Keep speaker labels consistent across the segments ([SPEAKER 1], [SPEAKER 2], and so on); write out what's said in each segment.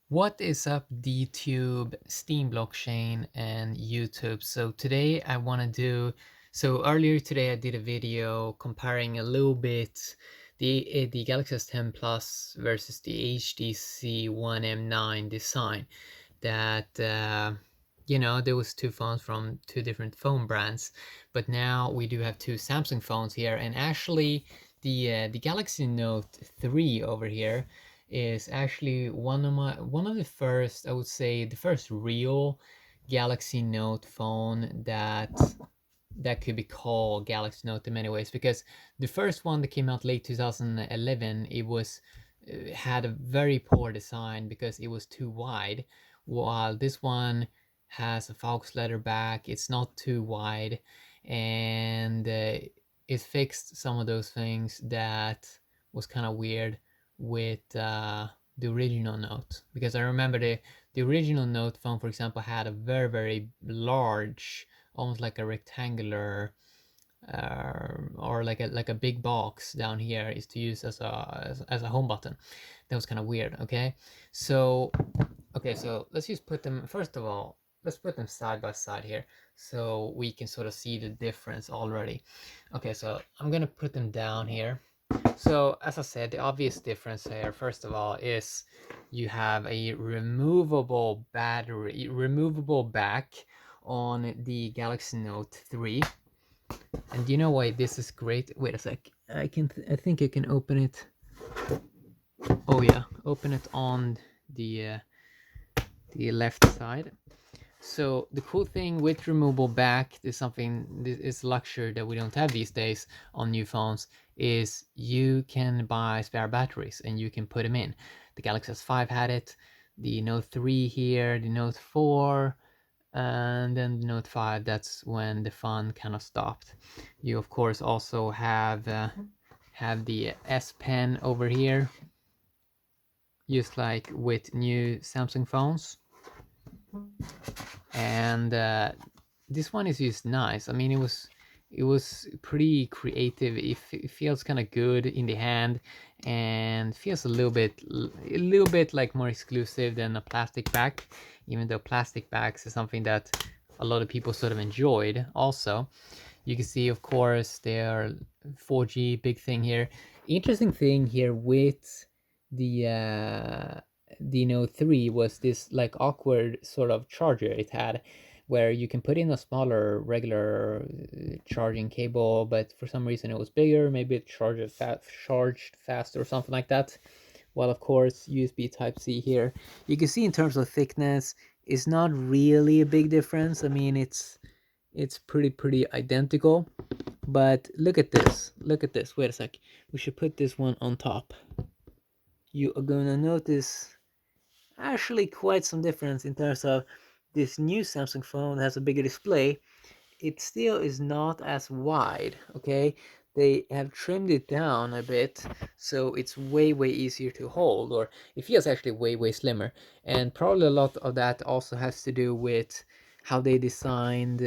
[SPEAKER 1] What is up, DTube, Steam Blockchain, and YouTube? So today I want to earlier today I did a video comparing a little bit the Galaxy S10 Plus versus the HTC One M9 design. That there was two phones from two different phone brands, but now we do have two Samsung phones here, and actually the Galaxy Note 3 over here is actually one of the first, I would say, the first real Galaxy Note phone that could be called Galaxy Note in many ways, because the first one that came out late 2011, it was had a very poor design because it was too wide, while this one has a Faux leather back. It's not too wide, and it fixed some of those things that was kind of weird with the original Note. Because I remember the original Note phone, for example, had a very large, almost like a rectangular or like a big box down here is to use as a home button. That was kind of weird. So let's just put them, first of all, let's put them side by side here so we can sort of see the difference already. Okay, so I'm gonna put them down here. So as I said, the obvious difference here, first of all, is you have a removable back on the Galaxy Note 3. And you know why this is great? Wait a sec. I think I can open it. Oh yeah, open it on the left side. So the cool thing with removable back is this is luxury that we don't have these days on new phones, is you can buy spare batteries and you can put them in. The Galaxy S5 had it, the Note 3 here, the Note 4, and then the Note 5. That's when the fun kind of stopped. You of course also have the S Pen over here, just like with new Samsung phones. And this one is just nice. I mean, it was pretty creative. It feels kind of good in the hand, and feels a little bit like more exclusive than a plastic back, even though plastic backs is something that a lot of people sort of enjoyed also. You can see, of course, their 4G big thing here. Interesting thing here with the Note 3 was this like awkward sort of charger it had, where you can put in a smaller regular charging cable, but for some reason it was bigger. Maybe it charged fast or something like that. Well, of course, USB Type-C here. You can see in terms of thickness, it's not really a big difference. I mean, it's pretty identical. But look at this. Look at this. Wait a sec. We should put this one on top. You are gonna notice actually quite some difference in terms of this new Samsung phone has a bigger display. It still is not as wide, okay? They have trimmed it down a bit, so it's way easier to hold, or it feels actually way slimmer. And probably a lot of that also has to do with how they designed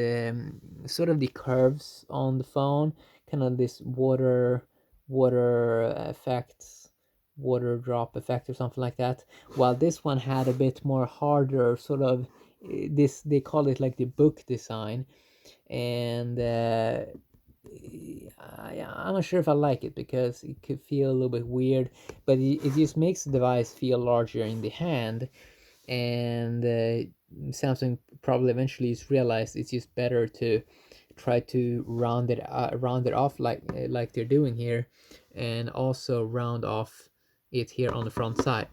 [SPEAKER 1] sort of the curves on the phone, kind of this water effects, water drop effect or something like that. While this one had a bit more harder sort of this, they call it like the book design. And I'm not sure if I like it because it could feel a little bit weird, but it just makes the device feel larger in the hand. And Samsung probably eventually realized it's just better to try to round it off like they're doing here, and also round off it here on the front side,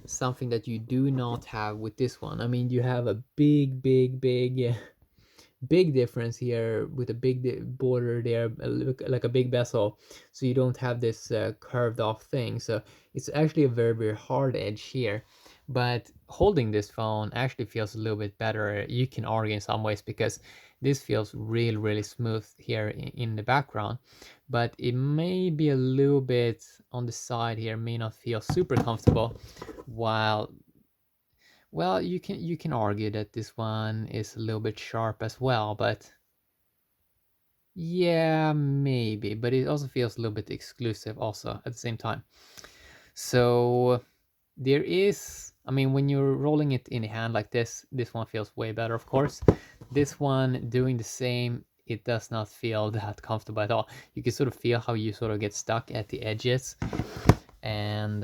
[SPEAKER 1] something that you do not have with this one. I mean, you have a big difference here with a big border there, like a big bezel, so you don't have this curved off thing. So it's actually a very hard edge here, but holding this phone actually feels a little bit better. You can argue in some ways because this feels really smooth here in the background, but it may be a little bit on the side here, may not feel super comfortable. While, well, you can argue that this one is a little bit sharp as well, but yeah, maybe. But it also feels a little bit exclusive also at the same time. So there is I mean, when you're rolling it in the hand like this one feels way better, of course. This one doing the same, it does not feel that comfortable at all. You can sort of feel how you sort of get stuck at the edges. And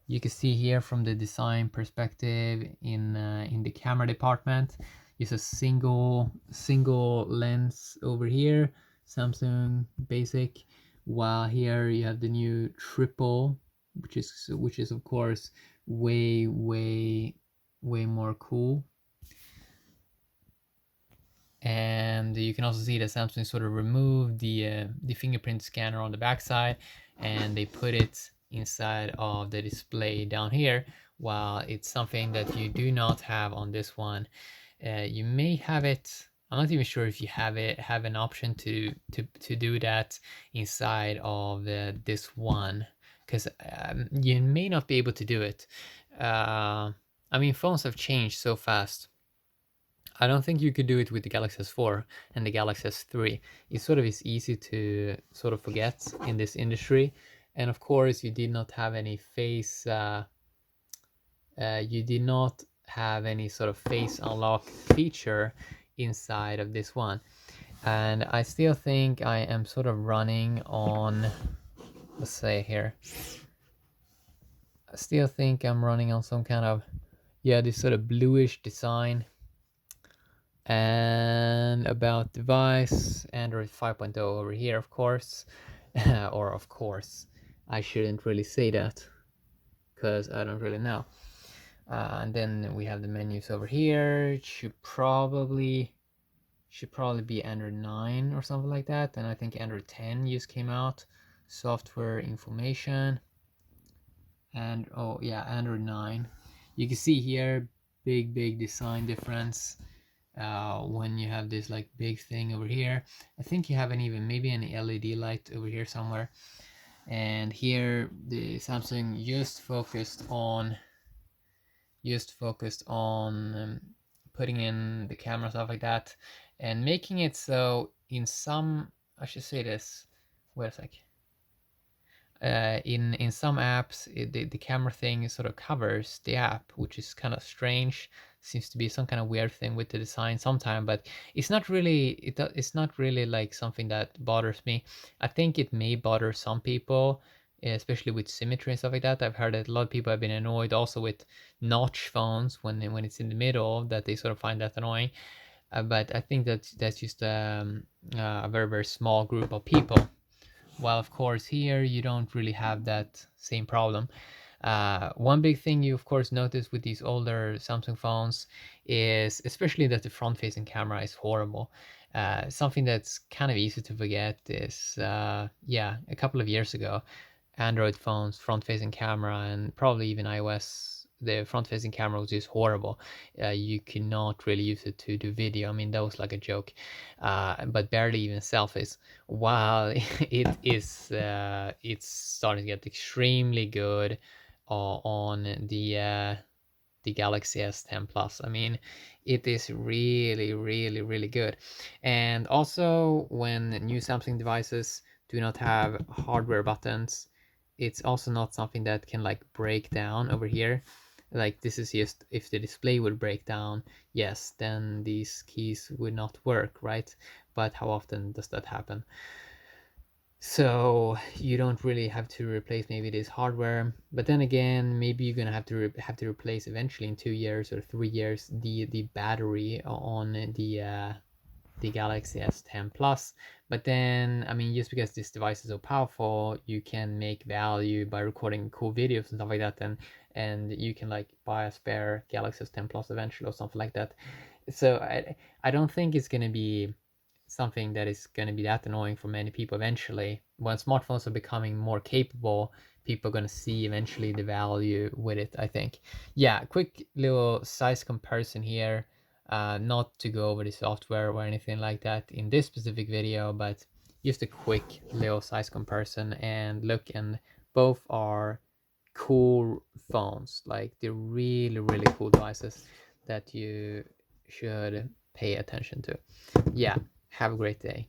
[SPEAKER 1] you can see here from the design perspective in the camera department, it's a single lens over here, Samsung basic, while here you have the new triple, which is of course way more cool. And you can also see that Samsung sort of removed the fingerprint scanner on the backside, and they put it inside of the display down here, while it's something that you do not have on this one. You may have it, I'm not even sure if you have an option to do that inside of this one, because you may not be able to do it. I mean, phones have changed so fast. I don't think you could do it with the Galaxy S4 and the Galaxy S3. It sort of is easy to sort of forget in this industry. And of course, you did not have any face, you did not have any sort of face unlock feature inside of this one. And I still think I am sort of running on, let's say here, I still think I'm running on some kind of, yeah, this sort of bluish design. And about device, Android 5.0 over here, of course. Or of course, I shouldn't really say that because I don't really know. And then we have the menus over here. It should probably be Android 9 or something like that. And I think Android 10 just came out. Software information. And oh yeah, Android 9. You can see here big design difference. When you have this like big thing over here, I think you have maybe an LED light over here somewhere. And here the Samsung just focused on putting in the camera, stuff like that, and making it so in some, I should say this, wait a sec. In some apps, the camera thing sort of covers the app, which is kind of strange. Seems to be some kind of weird thing with the design sometime, but it's not really it's not really like something that bothers me. I think it may bother some people, especially with symmetry and stuff like that. I've heard that a lot of people have been annoyed also with notch phones when it's in the middle, that they sort of find that annoying. But I think that's just a very small group of people. While of course here you don't really have that same problem. One big thing you of course notice with these older Samsung phones is especially that the front-facing camera is horrible. Something that's kind of easy to forget is, yeah, a couple of years ago, Android phones, front-facing camera, and probably even iOS, the front-facing camera was just horrible. You cannot really use it to do video. I mean, that was like a joke, but barely even selfies. While it's starting to get extremely good on the Galaxy S10 Plus. I mean, it is really good. And also, when new Samsung devices do not have hardware buttons, it's also not something that can like break down over here. Like this is just if the display would break down, yes, then these keys would not work, right? But how often does that happen? So you don't really have to replace maybe this hardware, but then again, maybe you're gonna have to replace eventually in 2 years or 3 years the battery on the Galaxy S10 Plus. But then, I mean, just because this device is so powerful, you can make value by recording cool videos and stuff like that, and you can like buy a spare Galaxy S10 Plus eventually or something like that. So I don't think it's gonna be something that is going to be that annoying for many people eventually. When smartphones are becoming more capable, people are going to see eventually the value with it, I think. Yeah, quick little size comparison here. Not to go over the software or anything like that in this specific video, but just a quick little size comparison and look, and both are cool phones. Like they're really cool devices that you should pay attention to. Yeah, have a great day.